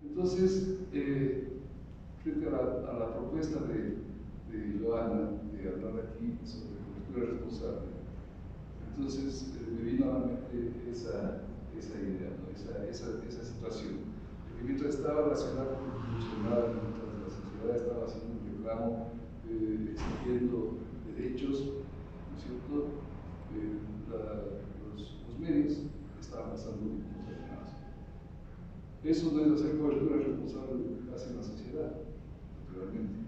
Entonces, frente a la propuesta de Joana de hablar aquí sobre cobertura responsable, entonces me vino a la mente esa idea, ¿no? esa situación. Porque mientras estaba relacionado mientras la sociedad estaba haciendo un reclamo, exigiendo derechos, ¿no es cierto? Los medios estaban pasando como determinados. Eso no es hacer cobertura responsable de lo que pasa en la sociedad, naturalmente.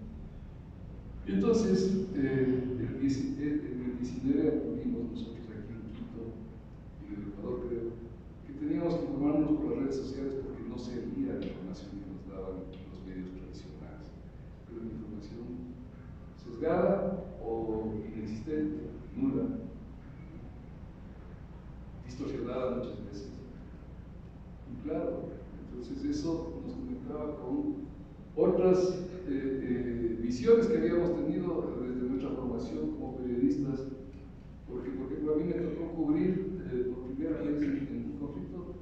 Y entonces, en el 19 acudimos nosotros aquí en Quito y en el Ecuador, creo, que teníamos que informarnos por las redes sociales porque no servía la información que nos daban los medios tradicionales. Pero la información sesgada o inexistente, nula, distorsionada muchas veces. Y claro, entonces eso nos conectaba con otras visiones que habíamos tenido desde nuestra formación como periodistas, porque a mí me tocó cubrir por primera vez en un conflicto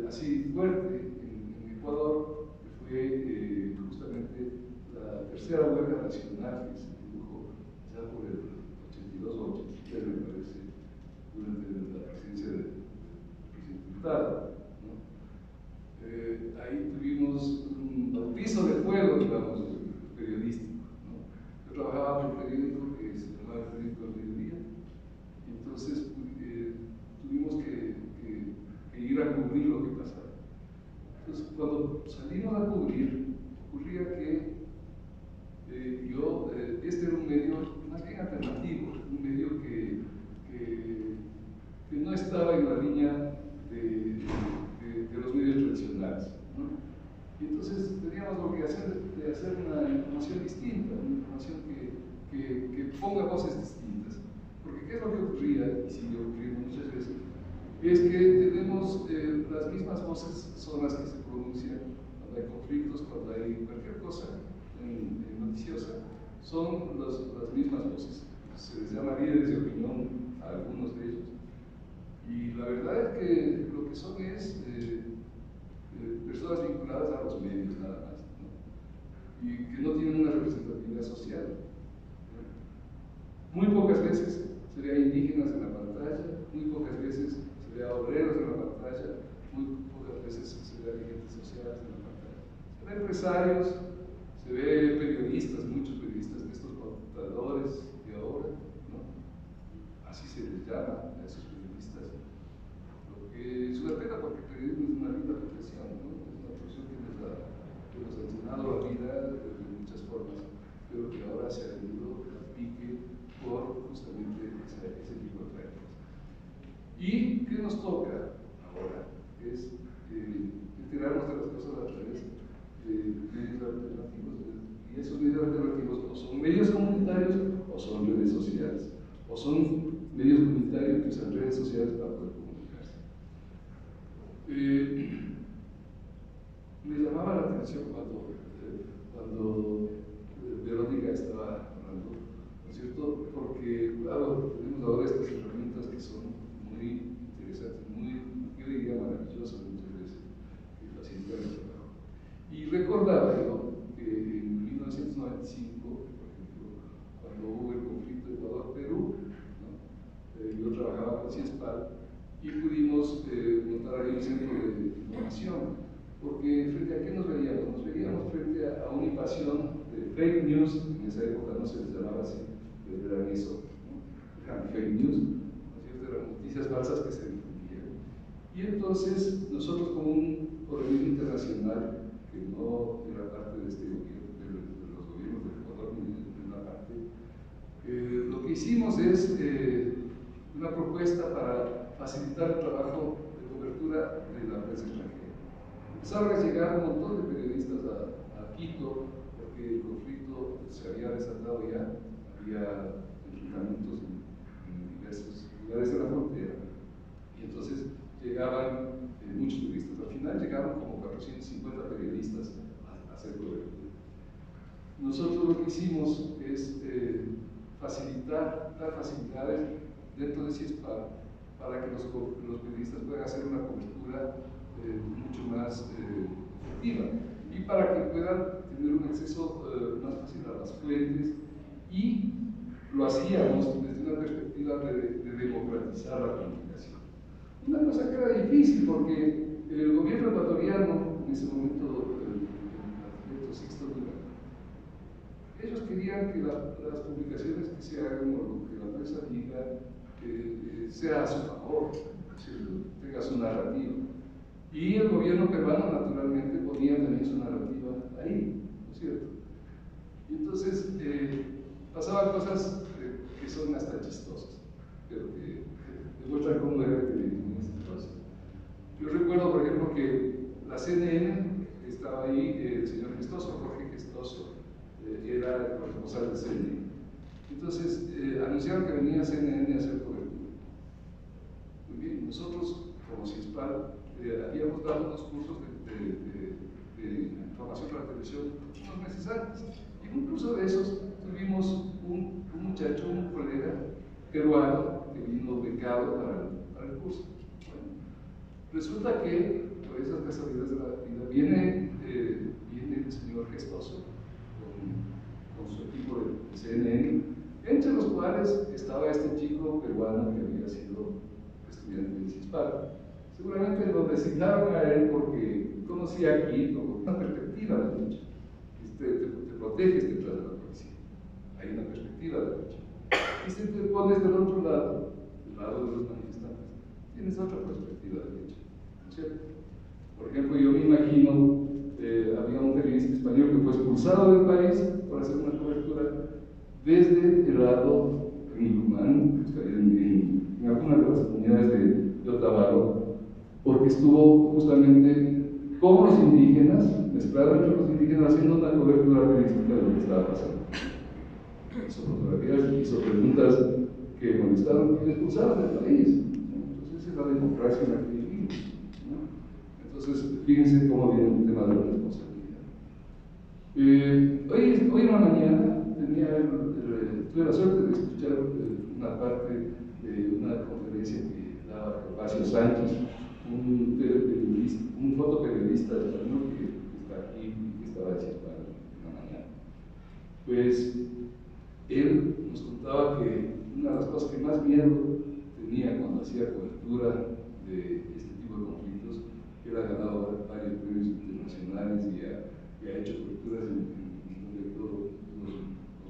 así fuerte en Ecuador, que fue justamente la tercera huelga nacional que se produjo ya por el 82 o 83, me parece, durante la presidencia del presidente Hurtado. Ahí tuvimos un bautizo de fuego, digamos, periodístico, ¿no? Yo trabajaba en un periódico que se llamaba el Periódico del Mediodía, y entonces tuvimos que ir a cubrir lo que pasaba. Entonces, cuando salimos a cubrir, ocurría que este era un medio más bien alternativo, un medio que no estaba en la línea de los medios tradicionales, ¿no? Y entonces teníamos la obligación de hacer una información distinta, una información que ponga voces distintas. Porque ¿qué es lo que ocurría, y sigue ocurriendo muchas veces? Es que tenemos las mismas voces son las que se pronuncian cuando hay conflictos, cuando hay cualquier cosa noticiosa, son las mismas voces. Se les llama líderes de opinión a algunos de ellos. Y la verdad es que lo que son es personas vinculadas a los medios nada más, ¿no? Y que no tienen una representatividad social, ¿no? Muy pocas veces se ve a indígenas en la pantalla, muy pocas veces se ve a obreros en la pantalla, muy pocas veces se ve a dirigentes sociales en la pantalla. Se ve a empresarios, se ve periodistas, muchos periodistas de estos contadores de ahora, ¿no? Así se les llama a esos periodistas. Es una pena porque el periodismo es una linda profesión, ¿no? Es una profesión que nos ha enseñado la vida de muchas formas, pero que ahora se ha venido a pique por justamente ese tipo de prácticas. ¿Y qué nos toca ahora? Es enterarnos de las cosas a través de medios alternativos, y esos medios alternativos o son medios comunitarios o son redes sociales, o son medios comunitarios que usan redes sociales para poder comunicarse. Me llamaba la atención cuando Verónica estaba hablando, ¿no es cierto? Porque, claro, tenemos ahora estas herramientas que son muy interesantes, yo diría maravillosas muchas veces, que facilitan el trabajo. Y recordaba yo que en 1995, por ejemplo, cuando hubo el conflicto Ecuador-Perú, ¿no? Yo trabajaba con CIESPAL y pudimos montar ahí un centro de información, porque frente a qué nos veíamos? Nos veíamos frente a una invasión de fake news, en esa época no se les llamaba así, pero eran eso, ¿no? Eran fake news, ¿no es cierto? Eran noticias falsas que se difundían. Y entonces nosotros como un organismo internacional que no era parte de este gobierno, de los gobiernos del Ecuador ni de una parte, lo que hicimos es una propuesta para facilitar el trabajo de cobertura de la prensa extranjera. Empezaron a llegar un montón de periodistas a Quito, porque el conflicto se había desatado ya, había enfrentamientos en diversos lugares de la frontera, y entonces llegaban muchos turistas. Al final llegaron como 450 periodistas a hacer cobertura. Nosotros lo que hicimos es dar facilidades dentro de CIESPAL para que los periodistas puedan hacer una cobertura mucho más perspectiva y para que puedan tener un acceso más fácil a las fuentes, y lo hacíamos desde una perspectiva de democratizar la comunicación. Una cosa que era difícil porque el gobierno ecuatoriano, en ese momento el arquitecto Sixto Durán, ellos querían que las publicaciones que se hagan o que la prensa diga sea a su favor, tenga su narrativa. Y el gobierno peruano naturalmente ponía también su narrativa ahí, ¿no es cierto? Y entonces pasaban cosas que son hasta chistosas, pero que demuestran cómo era el periodismo en ese entonces. Yo recuerdo, por ejemplo, que la CNN estaba ahí, el señor Gestoso, Jorge Gestoso, era el corresponsal de CNN. Entonces anunciaron que venía CNN a hacer cobertura. Muy bien, nosotros, como CISPAL, habíamos dado unos cursos de información para la televisión unos meses antes. Y en un curso de esos tuvimos un muchacho, un colega peruano que vino becado para el curso. Bueno, resulta que, por esas casualidades de la vida, viene el señor Gestoso con su equipo de CNN, entre los cuales estaba este chico peruano que había sido estudiante de CISPAL. Seguramente lo designaron a él porque conocía aquí como una perspectiva de hecho. Te proteges detrás de la policía. Hay una perspectiva de hecho. Y si te pones del otro lado, del lado de los manifestantes, tienes otra perspectiva de hecho, ¿no es cierto? Por ejemplo, yo me imagino, había un periodista español que fue expulsado del país por hacer una cobertura desde el lado musulmán, en algunas de las comunidades de Otavalo, porque estuvo justamente con los indígenas, mezclado entre los indígenas, haciendo una cobertura periodística de lo que estaba pasando. Hizo fotografías, hizo preguntas que molestaron y le expulsaron del país. Entonces, es la democracia en la que vivimos, ¿no? Entonces, fíjense cómo viene el tema de la responsabilidad. Hoy en la mañana tuve la suerte de escuchar una parte de una conferencia que daba Gervasio Sánchez, un fotoperiodista español que está aquí y que estaba en Chiapas en la mañana. Pues él nos contaba que una de las cosas que más miedo tenía cuando hacía cobertura de este tipo de conflictos, que él ha ganado varios premios internacionales y ha hecho coberturas en los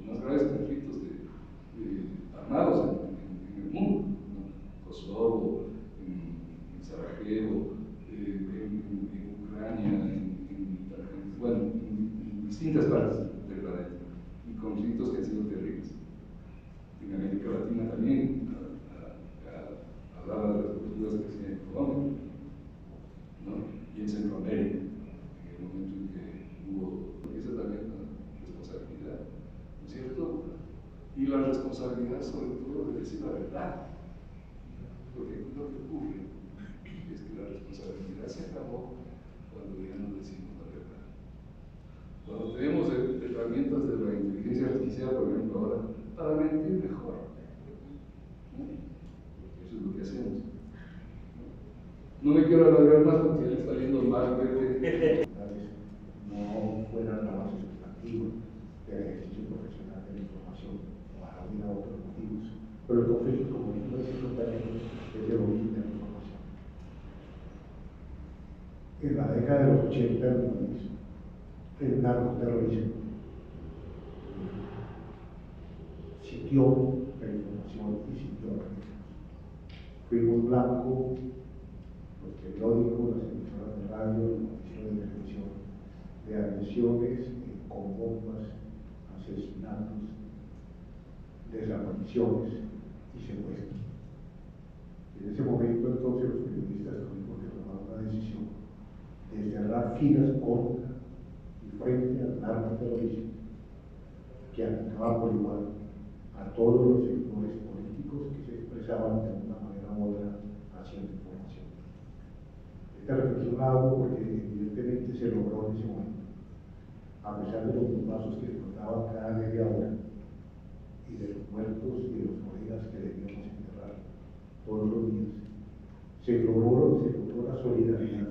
más graves conflictos armados en el mundo, ¿no? Kosovo, en Sarajevo, en Ucrania, en distintas partes del planeta, y conflictos que han sido terribles. En América Latina también, hablaba de las coberturas que hacía en Colombia, ¿no? Y en Centroamérica, en el momento en que hubo, porque esa también es una responsabilidad, ¿no es cierto? Y la responsabilidad sobre todo de decir la verdad, porque lo que ocurre es que la responsabilidad se acabó cuando ya no decimos la verdad. Cuando tenemos herramientas de la inteligencia artificial, por ejemplo, ahora, para mentir mejor, ¿no? Eso es lo que hacemos. No me quiero alargar más porque ya está yendo mal. No fueran la base sustantiva del ejercicio profesional de la información para una u otros motivos, pero el conflicto, como dijo el secretario, es de origen de la información. En la década de los 80 el narcoterrorismo sitió la información y sitió la política. Fuimos blanco, los periódicos, las emisoras de radio, las noticieros de televisión, de agresiones con bombas, asesinatos, desapariciones y secuestros. En ese momento entonces los periodistas tuvimos que tomar una decisión de cerrar filas contra y frente al narcoterrorismo que atacaba por igual a todos los sectores políticos que se expresaban de una manera u otra haciendo información. Esta reflexión la hago porque evidentemente se logró en ese momento, a pesar de los bombazos que explotaban cada media hora y de los muertos y de los colegas que debíamos enterrar todos los días, se logró la solidaridad